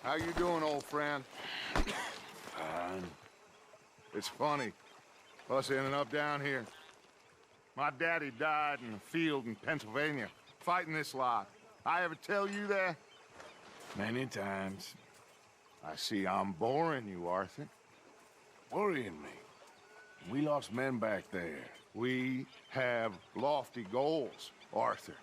How you doing, old friend? Fine. It's funny, us ending up down here. My daddy died in a field in Pennsylvania, fighting this lot. I ever tell you that? Many times. I see I'm boring you, Arthur. Worrying me. We lost men back there. We have lofty goals, Arthur.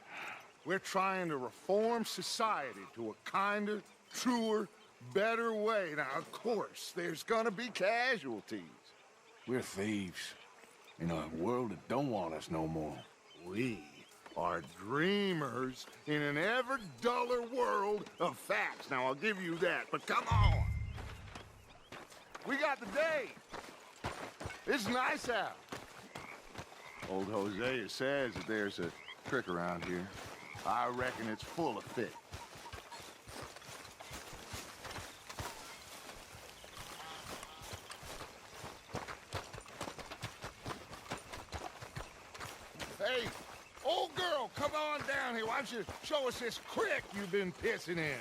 We're trying to reform society to a kinder, truer, better way. Now, of course, there's gonna be casualties. We're thieves. In a world that don't want us no more. We are dreamers in an ever duller world of facts. Now, I'll give you that, but come on. We got the day. It's nice out. Old Hosea says that there's a trick around here. I reckon it's full of fish. Hey, old girl, come on down here. Why don't you show us this creek you've been pissing in?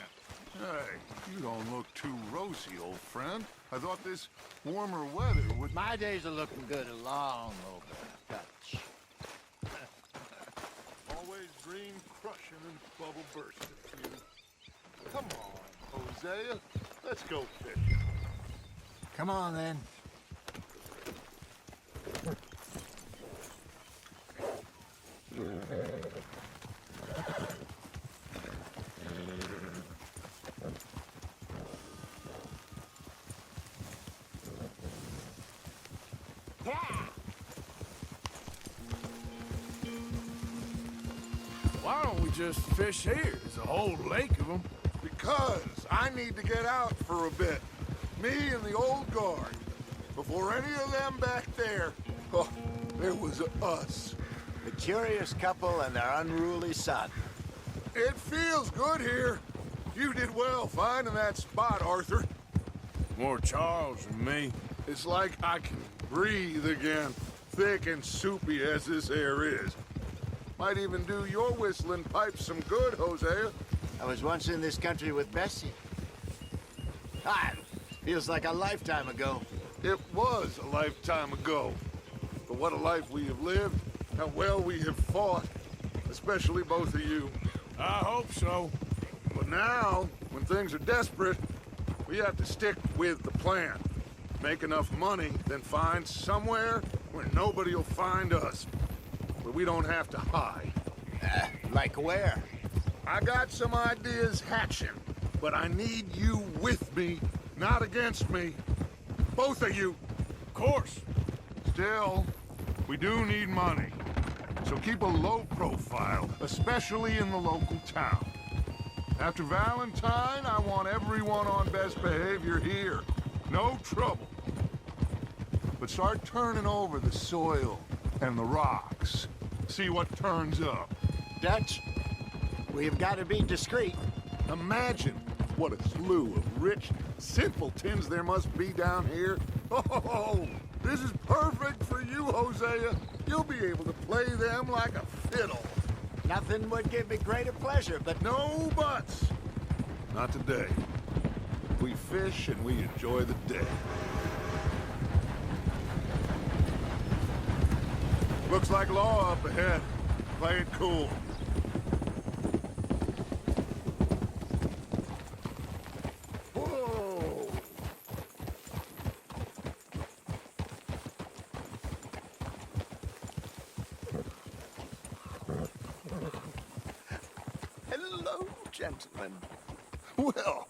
Hey, you don't look too rosy, old friend. I thought this warmer weather would... My days are looking good along over Dutch. Always dream crushing and bubble bursting, you. Come on, Hosea. Let's go fishing. Come on, then. Why don't we just fish here? There's a whole lake of them. Because I need to get out for a bit. Me and the old guard. Before any of them back there, oh, there was us. The curious couple and their unruly son. It feels good here. You did well finding that spot, Arthur. More Charles than me. It's like I can breathe again, thick and soupy as this air is. Might even do your whistling pipes some good, Hosea. I was once in this country with Bessie. Ah, feels like a lifetime ago. It was a lifetime ago. But what a life we have lived, how well we have fought, especially both of you. I hope so. But now, when things are desperate, we have to stick with the plan. Make enough money, then find somewhere where nobody will find us. Where we don't have to hide. Like where? I got some ideas hatching, but I need you with me, not against me. Both of you. Of course. Still, we do need money. So keep a low profile, especially in the local town. After Valentine, I want everyone on best behavior here. No trouble. But start turning over the soil and the rocks. See what turns up. Dutch, we've got to be discreet. Imagine what a slew of rich simpletons there must be down here. Oh, this is perfect for you, Hosea. You'll be able to play them like a fiddle. Nothing would give me greater pleasure, but No buts. Not today. We fish and we enjoy the day. Looks like law up ahead. Play it cool. Whoa! hello, gentlemen. Well,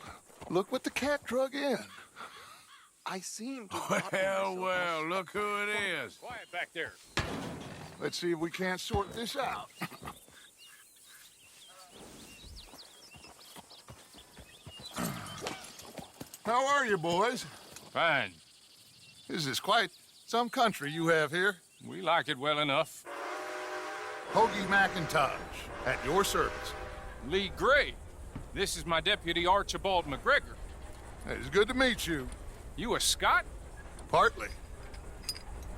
look what the cat drug in. I seem to... Well, look who it is. Quiet back there. Let's see if we can't sort this out. How are you, boys? Fine. This is quite some country you have here. We like it well enough. Hoagie McIntosh, at your service. Lee Gray. This is my deputy Archibald McGregor. It's good to meet you. You a Scot? Partly.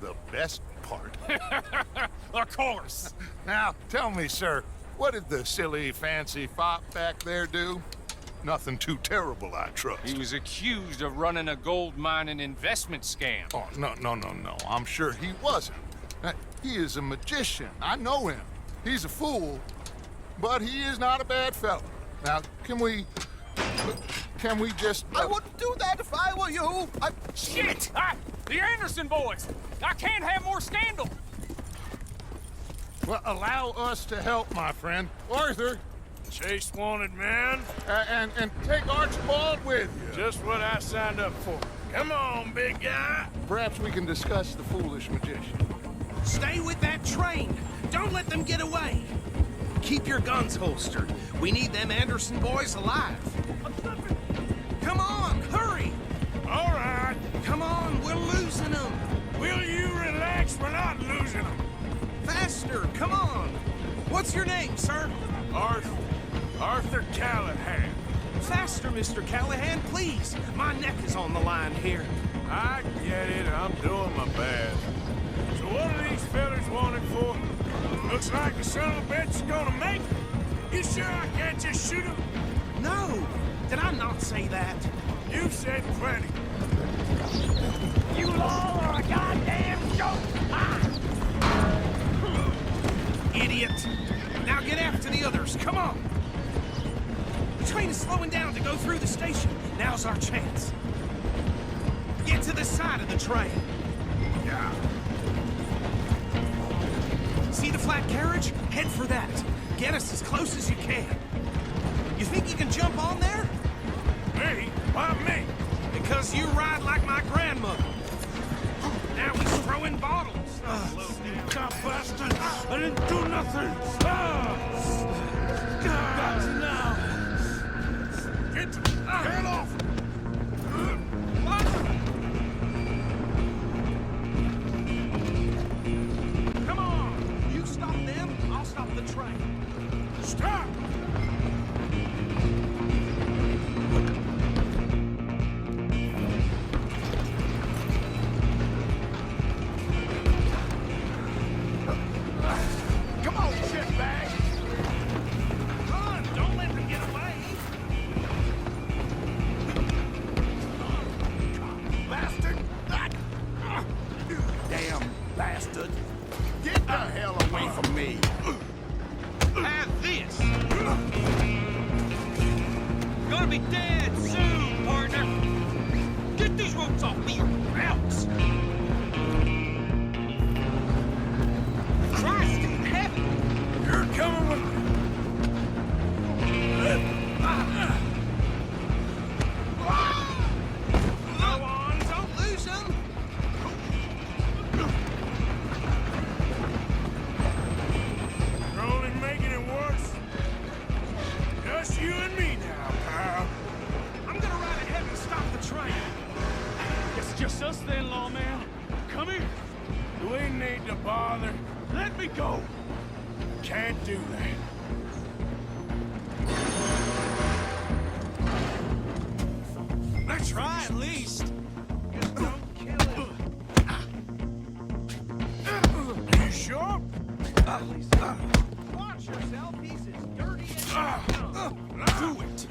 The best part. Of course. Now, tell me, sir, what did the silly, fancy fop back there do? Nothing too terrible, I trust. He was accused of running a gold mining investment scam. Oh, no. I'm sure he wasn't. He is a magician. I know him. He's a fool, but he is not a bad fellow. Now, can we just... I wouldn't do that if I were you. Shit! The Anderson boys! I can't have more scandal! Well, allow us to help, my friend. Arthur, Chase wanted man. and take Archibald with you. Just what I signed up for. Come on, big guy. Perhaps we can discuss the foolish magician. Stay with that train. Don't let them get away. Keep your guns holstered. We need them Anderson boys alive. Come on, hurry! All right. Come on, we're losing them. Will you relax? We're not losing them. Faster, come on. What's your name, sir? Arthur Callahan. Faster, Mr. Callahan, please. My neck is on the line here. I get it. I'm doing my best. So what are these fellas wanted for? Looks like the son of a bitch is gonna make it. You sure I can't just shoot him? No, did I not say that? You've said plenty. You all are a goddamn joke! Idiot! Now get after the others, come on! The train is slowing down to go through the station. Now's our chance. Get to the side of the train. Yeah. See the flat carriage? Head for that. Get us as close as you can. You think you can jump on there? Me? Why me? Because you ride like my grandmother. Now he's throwing bottles. Cop bastard! I didn't do nothing! Got you now! Get off! Come on! You stop them, I'll stop the train. Stop! Come on, shitbag! Run! Don't let them get away! Bastard! Damn bastard! Get the hell away from me! Have this! Gonna be dead soon, partner! Get these ropes off me, or else! Christ in heaven! You're coming with me! Go on, don't lose them! You're only making it worse. Just you and me now, pal. I'm gonna ride ahead and stop the train. It's just us then, lawman. Come here. Do we need to bother? Let me go. Can't do that. Let's try at least. Just don't kill him. You sure? Watch yourself, he's as dirty as do it.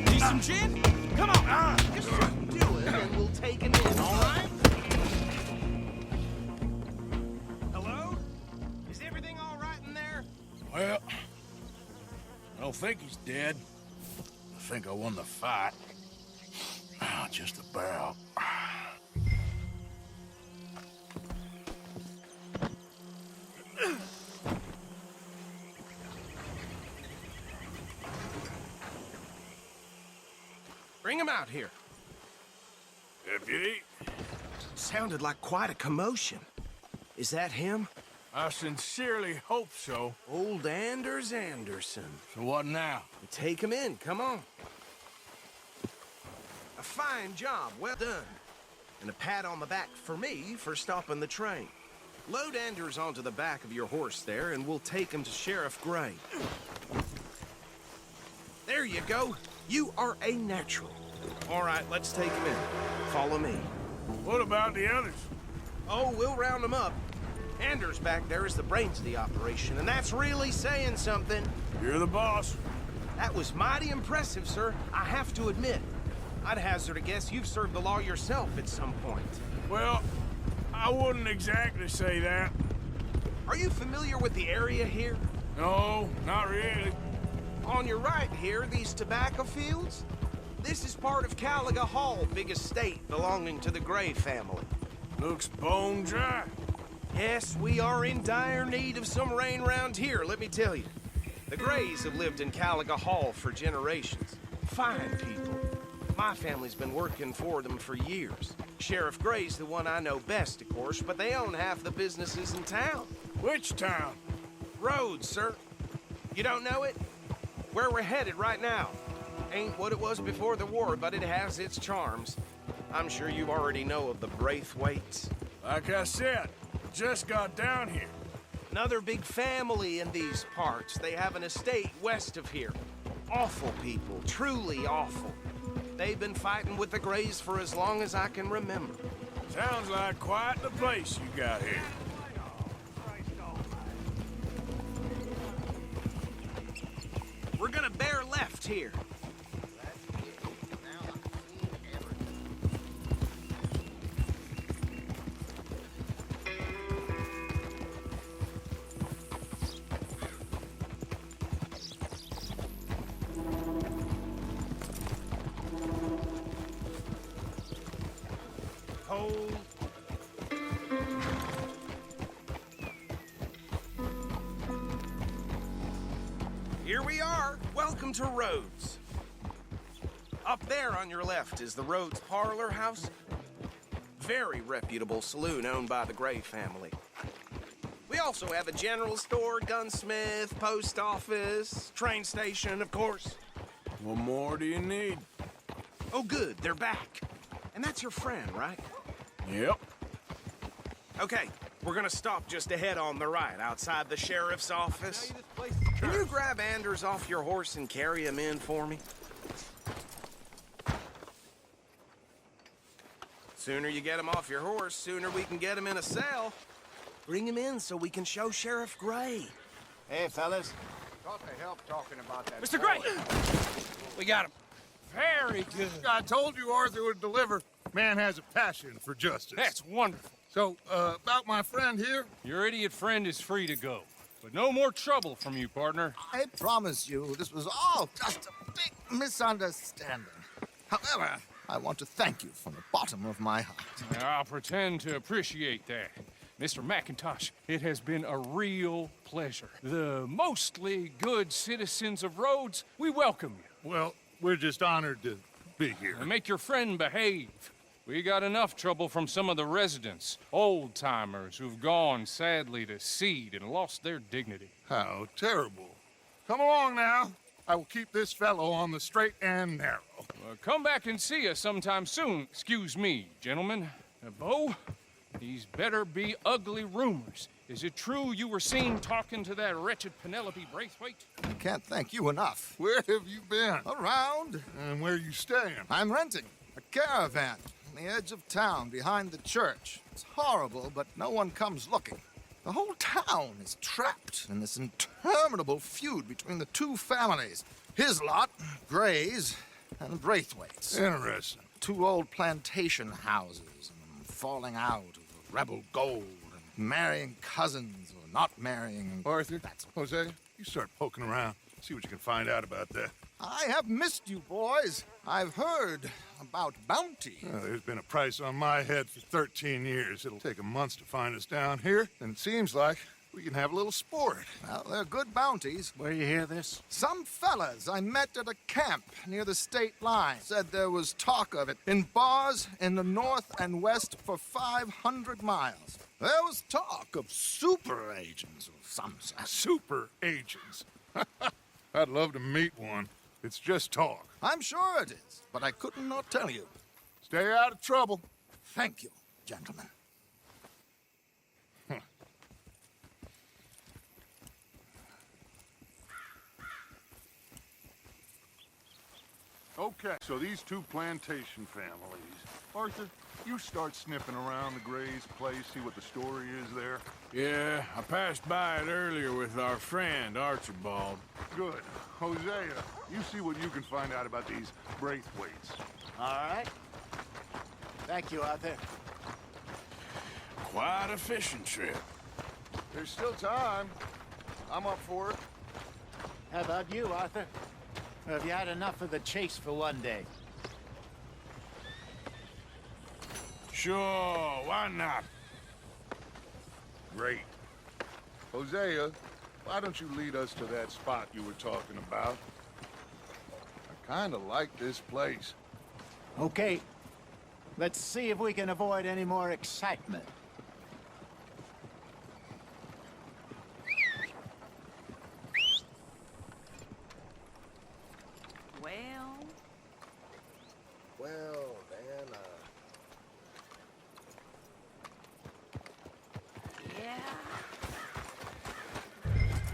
Need some gin? Come on. Just do it and we'll take him in, all right? Hello? Is everything all right in there? Well, I don't think he's dead. I think I won the fight. Just about. Bring him out here. Deputy, Sounded like quite a commotion. Is that him? I sincerely hope so. Old Anders Anderson. So what now? Take him in, come on. A fine job, well done. And a pat on the back for me for stopping the train. Load Anders onto the back of your horse there, and we'll take him to Sheriff Gray. There you go. You are a natural. All right, let's take him in. Follow me. What about the others? Oh, we'll round them up. Anders back there is the brains of the operation, and that's really saying something. You're the boss. That was mighty impressive, sir. I have to admit. I'd hazard a guess you've served the law yourself at some point. Well, I wouldn't exactly say that. Are you familiar with the area here? No, not really. On your right here, these tobacco fields? This is part of Caliga Hall, big estate belonging to the Gray family. Looks bone dry. Yes, we are in dire need of some rain round here, let me tell you. The Grays have lived in Caliga Hall for generations. Fine people. My family's been working for them for years. Sheriff Gray's the one I know best, of course, but they own half the businesses in town. Which town? Rhodes, sir. You don't know it? Where we're headed right now. Ain't what it was before the war, but it has its charms. I'm sure you already know of the Braithwaites. Like I said, just got down here. Another big family in these parts. They have an estate west of here. Awful people, truly awful. They've been fighting with the Grays for as long as I can remember. Sounds like quite the place you got here. We're gonna bear left here. Hold. Here we are. Welcome to Rhodes. Up there on your left is the Rhodes Parlor House. Very reputable saloon owned by the Gray family. We also have a general store, gunsmith, post office, train station, of course. What more do you need? Oh, good, they're back. And that's your friend, right? Yep. Okay, we're gonna stop just ahead on the right, outside the sheriff's office. Can you grab Anders off your horse and carry him in for me? Sooner you get him off your horse, sooner we can get him in a cell. Bring him in so we can show Sheriff Gray. Hey, fellas. Got to help talking about that. Mr. Gray! We got him. Very good. I told you Arthur would deliver. Man has a passion for justice. That's wonderful. So, about my friend here? Your idiot friend is free to go. But no more trouble from you, partner. I promise you, this was all just a big misunderstanding. However, I want to thank you from the bottom of my heart. I'll pretend to appreciate that. Mr. McIntosh, it has been a real pleasure. The mostly good citizens of Rhodes, we welcome you. Well, we're just honored to be here. And make your friend behave. We got enough trouble from some of the residents, old-timers who've gone, sadly, to seed and lost their dignity. How terrible. Come along now. I will keep this fellow on the straight and narrow. Come back and see us sometime soon. Excuse me, gentlemen. Bo, these better be ugly rumors. Is it true you were seen talking to that wretched Penelope Braithwaite? I can't thank you enough. Where have you been? Around, And where you staying? I'm renting a caravan on the edge of town behind the church. It's horrible, but no one comes looking. The whole town is trapped in this interminable feud between the two families. His lot, Gray's, and Braithwaite's. Interesting. Two old plantation houses, and falling out of rebel gold, and marrying cousins or not marrying. Arthur, Jose, you start poking around. See what you can find out about that. I have missed you, boys. I've heard about bounty. There's been a price on my head for 13 years. It'll take 'em months to find us down here, and it seems like we can have a little sport. Well, they're good bounties. Where you hear this? Some fellas I met at a camp near the state line said there was talk of it in bars in the north and west for 500 miles. There was talk of super agents of some sort. Super agents. I'd love to meet one. It's just talk. I'm sure it is, but I couldn't not tell you. Stay out of trouble. Thank you, gentlemen. Okay, so these two plantation families. Arthur, you start sniffing around the Gray's place, see what the story is there. Yeah, I passed by it earlier with our friend, Archibald. Good. Hosea, you see what you can find out about these Braithwaites. All right. Thank you, Arthur. Quite a fishing trip. There's still time. I'm up for it. How about you, Arthur? Or have you had enough of the chase for one day? Sure, why not? Great. Hosea, why don't you lead us to that spot you were talking about? I kind of like this place. Okay. Let's see if we can avoid any more excitement. Well, man, Yeah.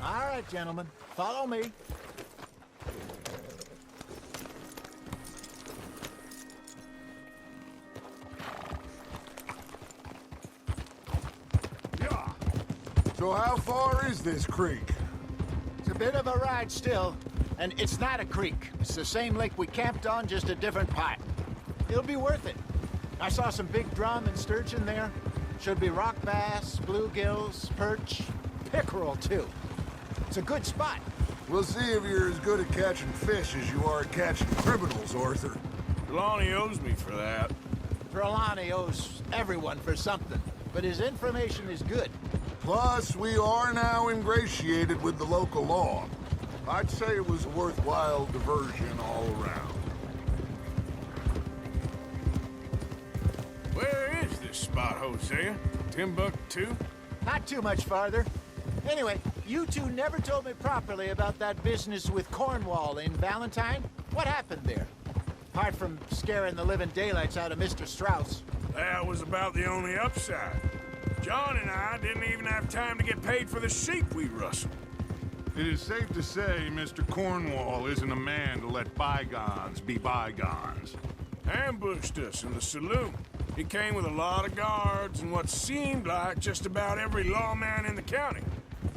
All right, gentlemen. Follow me. Yeah. So how far is this creek? It's a bit of a ride still, and it's not a creek. It's the same lake we camped on, just a different part. It'll be worth it. I saw some big drum and sturgeon there. Should be rock bass, bluegills, perch, pickerel, too. It's a good spot. We'll see if you're as good at catching fish as you are at catching criminals, Arthur. Lonnie owes me for that. Trelawney owes everyone for something, but his information is good. Plus, we are now ingratiated with the local law. I'd say it was a worthwhile diversion all around. Where is this spot, Hosea? Timbuktu? Not too much farther. Anyway, you two never told me properly about that business with Cornwall in Valentine. What happened there? Apart from scaring the living daylights out of Mr. Strauss. That was about the only upside. John and I didn't even have time to get paid for the sheep we rustled. It is safe to say Mr. Cornwall isn't a man to let bygones be bygones. Ambushed us in the saloon. He came with a lot of guards and what seemed like just about every lawman in the county.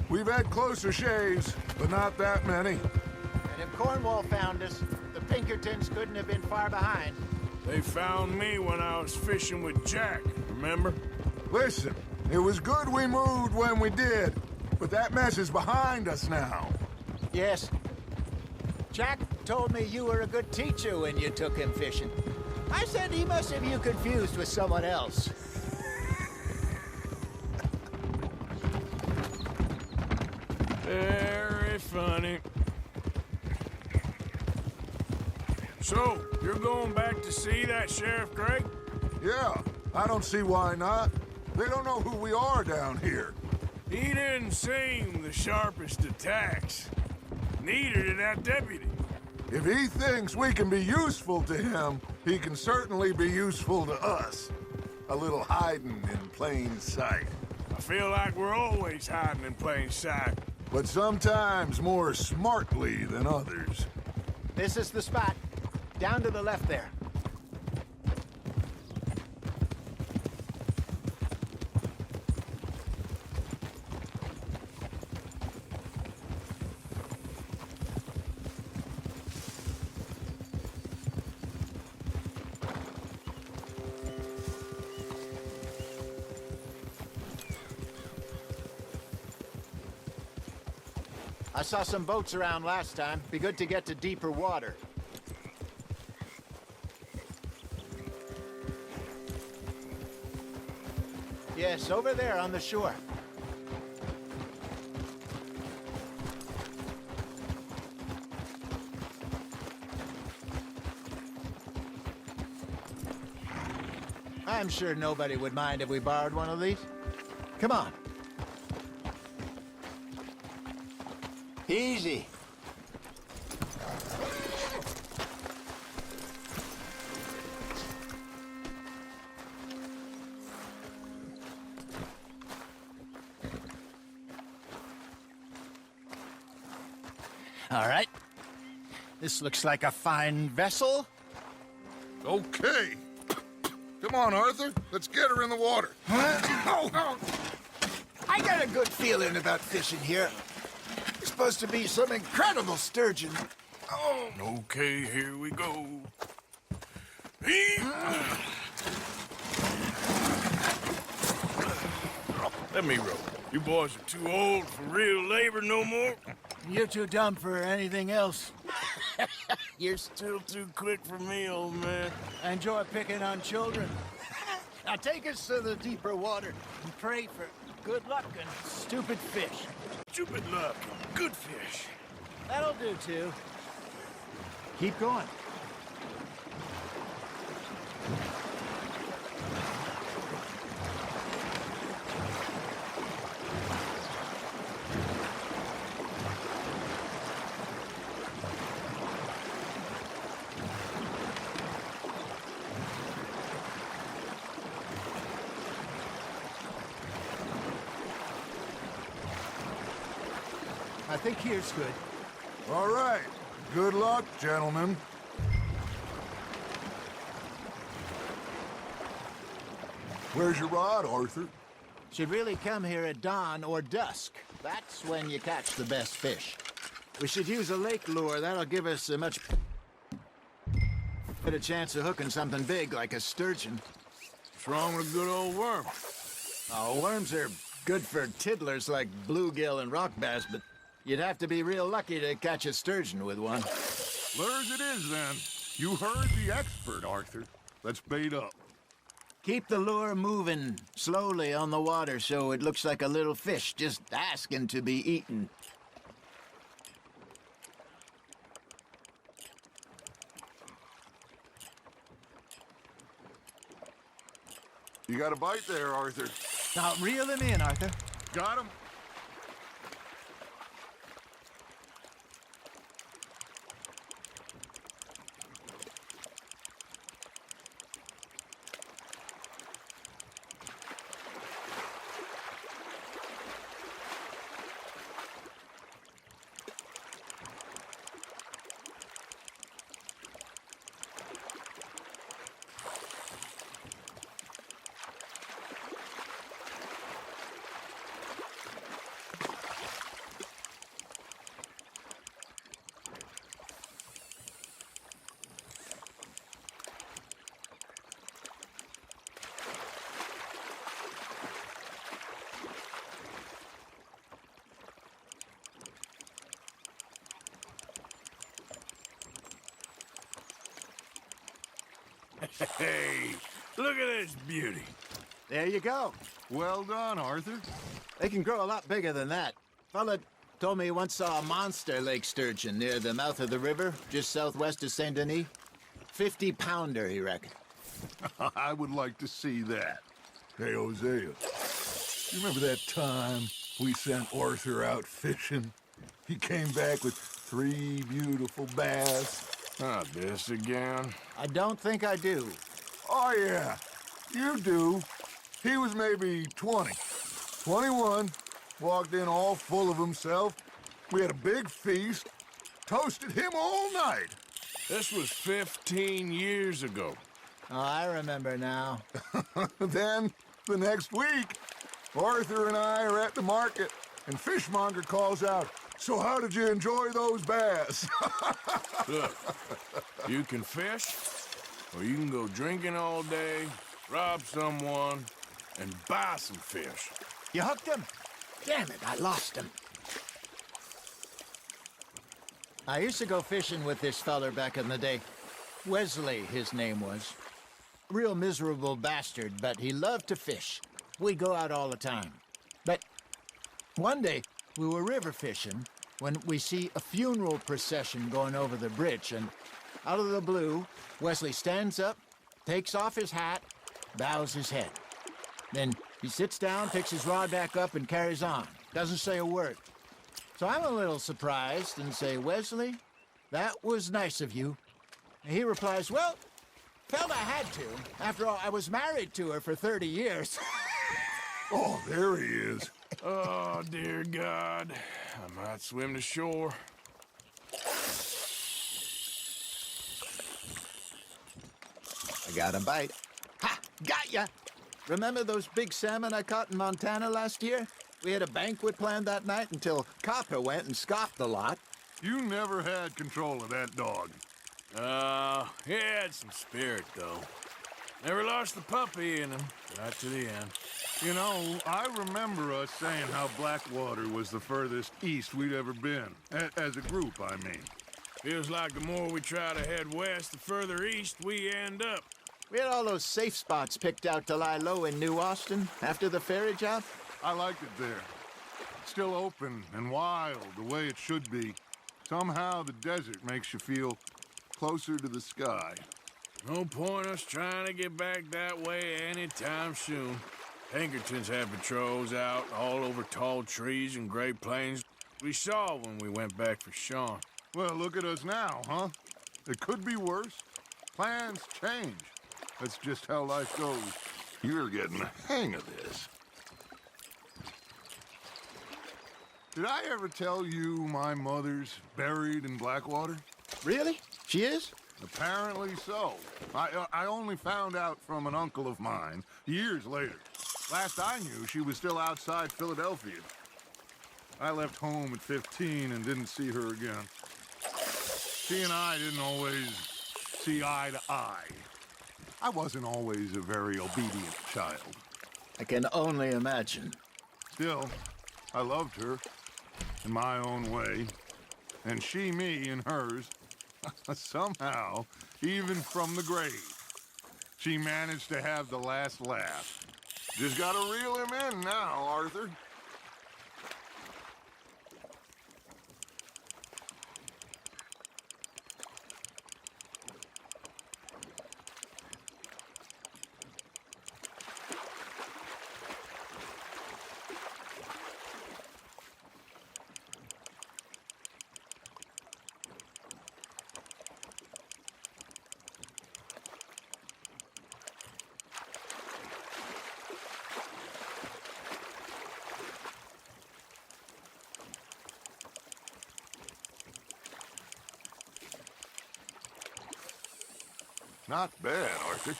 We've had closer shaves, but not that many. And if Cornwall found us, the Pinkertons couldn't have been far behind. They found me when I was fishing with Jack, remember? Listen, it was good we moved when we did, but that mess is behind us now. Yes. Jack told me you were a good teacher when you took him fishing. I said he must have you confused with someone else. Very funny. So, you're going back to see that Sheriff Gray? Yeah, I don't see why not. They don't know who we are down here. He didn't seem the sharpest attacks. Neither did that deputy. If he thinks we can be useful to him, he can certainly be useful to us. A little hiding in plain sight. I feel like we're always hiding in plain sight. But sometimes more smartly than others. This is the spot. Down to the left there. I saw some boats around last time. Be good to get to deeper water. Yes, over there on the shore. I'm sure nobody would mind if we borrowed one of these. Come on. Easy. All right. This looks like a fine vessel. Okay. Come on, Arthur. Let's get her in the water. I got a good feeling about fishing here. It's supposed to be some incredible sturgeon. Oh, Okay, here we go. Let me row. You boys are too old for real labor no more. you're too dumb for anything else. You're still too quick for me, old man. I enjoy picking on children. Now take us to the deeper water and pray for good luck and stupid fish. Stupid luck and good fish. That'll do, too. Keep going. I think here's good. All right. Good luck, gentlemen. Where's your rod, Arthur? Should really come here at dawn or dusk. That's when you catch the best fish. We should use a lake lure. That'll give us a much better chance of hooking something big like a sturgeon. What's wrong with a good old worm? Oh, worms are good for tiddlers like bluegill and rock bass, but you'd have to be real lucky to catch a sturgeon with one. Lures it is, then. You heard the expert, Arthur. Let's bait up. Keep the lure moving slowly on the water so it looks like a little fish just asking to be eaten. You got a bite there, Arthur. Now reel him in, Arthur. Got him? Hey, look at this beauty. There you go. Well done, Arthur. They can grow a lot bigger than that. Fella told me he once saw a monster lake sturgeon near the mouth of the river, just southwest of Saint Denis. 50-pounder, he reckoned. I would like to see that. Hey, Hosea, you remember that time we sent Arthur out fishing? He came back with 3 beautiful bass. Not this again. I don't think I do. Oh, yeah, you do. He was maybe 20, 21, walked in all full of himself. We had a big feast, toasted him all night. This was 15 years ago. Oh, I remember now. Then, the next week, Arthur and I are at the market, and Fishmonger calls out, "So how did you enjoy those bass?" Look, you can fish, or you can go drinking all day, rob someone, and buy some fish. You hooked him? Damn it, I lost him. I used to go fishing with this feller back in the day. Wesley, his name was. Real miserable bastard, but he loved to fish. We'd go out all the time. But one day, we were river fishing when we see a funeral procession going over the bridge, and out of the blue, Wesley stands up, takes off his hat, bows his head. Then he sits down, picks his rod back up, and carries on. Doesn't say a word. So I'm a little surprised and say, "Wesley, that was nice of you." And he replies, "Well, felt I had to. After all, I was married to her for 30 years. Oh, there he is. Oh, dear God. I might swim to shore. got a bite. Ha! Got ya! Remember those big salmon I caught in Montana last year? We had a banquet planned that night until Copper went and scoffed the lot. You never had control of that dog. He had some spirit, though. Never lost the puppy in him. Right to the end. You know, I remember us saying how Blackwater was the furthest east we'd ever been. As a group, I mean. Feels like the more we try to head west, the further east we end up. We had all those safe spots picked out to lie low in New Austin after the ferry job. I liked it there. Still open and wild, the way it should be. Somehow the desert makes you feel closer to the sky. No point us trying to get back that way anytime soon. Pinkertons had patrols out all over tall trees and Great Plains. We saw when we went back for Sean. Well, look at us now, huh? It could be worse. Plans change. That's just how life goes. You're getting the hang of this. Did I ever tell you my mother's buried in Blackwater? Really? She is? Apparently so. I only found out from an uncle of mine years later. Last I knew, she was still outside Philadelphia. I left home at 15 and didn't see her again. She and I didn't always see eye to eye. I wasn't always a very obedient child. I can only imagine. Still, I loved her in my own way, and she me in hers. Somehow, even from the grave, she managed to have the last laugh. Just gotta reel him in now, Arthur. Not bad, Arthur.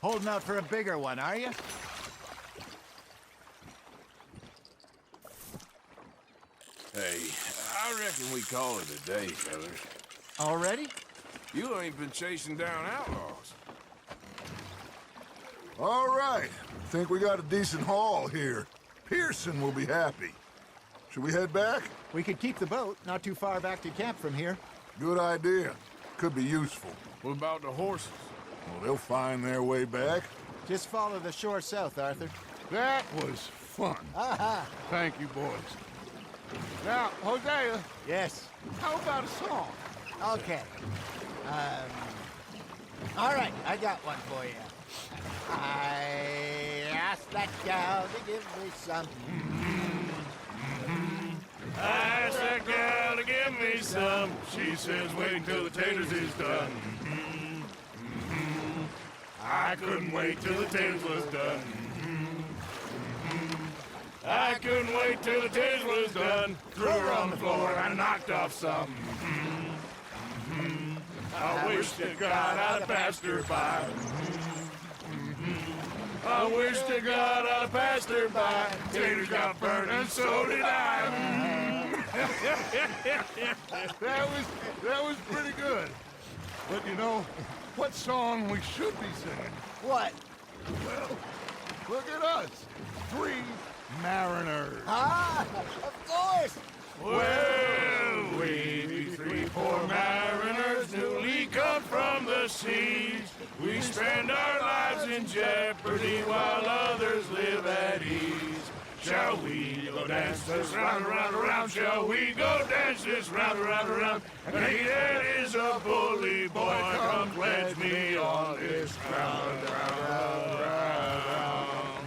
Holding out for a bigger one, are you? Hey, I reckon we call it a day, fellas. Already? You ain't been chasing down outlaws. All right. Think we got a decent haul here. Pearson will be happy. Should we head back? We could keep the boat not too far back to camp from here. Good idea. Could be useful. What about the horses? Well, they'll find their way back. Just follow the shore south, Arthur. That was fun. Aha! Thank you, boys. Now, Hosea, Yes. how about a song? Okay. All right, I got one for you. I asked that gal to give me some. I asked that gal to give me some. She says wait till the taters is done. I couldn't wait till the taters was done. I couldn't wait till the taters was done. Threw her on the floor and knocked off some. I wish to God I'd have passed her by. I wish to God I'd have passed her by. Taters got burned and so did I. That was pretty good. But you know, what song we should be singing? What? Well, look at us. 3 mariners. Ah, of course. Well, we be 3 poor mariners newly come from the seas. We spend our lives in jeopardy while others live at ease. Shall we go dance this round, around, around? Shall we go dance this round, around, around? Hey, that is a bully boy. Come pledge me on this round, round, round.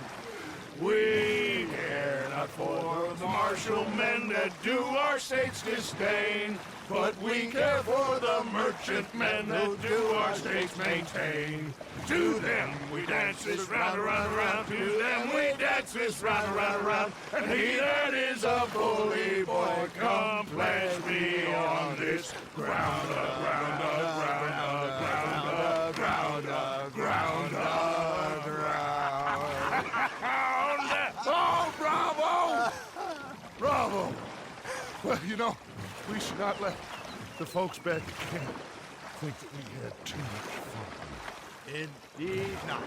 We care not for the martial men that do our state's disdain. but we care for the merchantmen who do our states maintain. To them we dance this round, around, around. To them we dance this round, around, around. And he that is a bully boy, come pledge me on this ground, ground, ground, ground, ground, ground, ground. Oh, bravo! Bravo! Well, you know, we should not let the folks back at camp think that we had too much fun. Indeed not.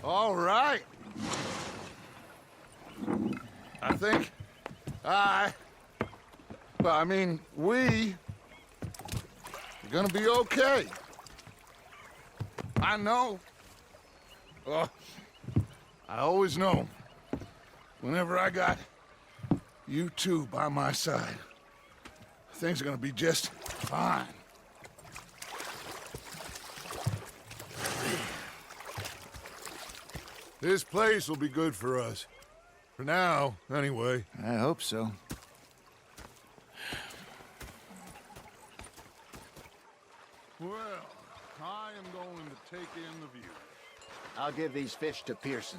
All right. I think we are gonna be okay. I know. Oh, I always know. Whenever I got you two by my side, things are gonna be just fine. This place will be good for us. For now, anyway. I hope so. Well, I am going to take in the view. I'll give these fish to Pearson.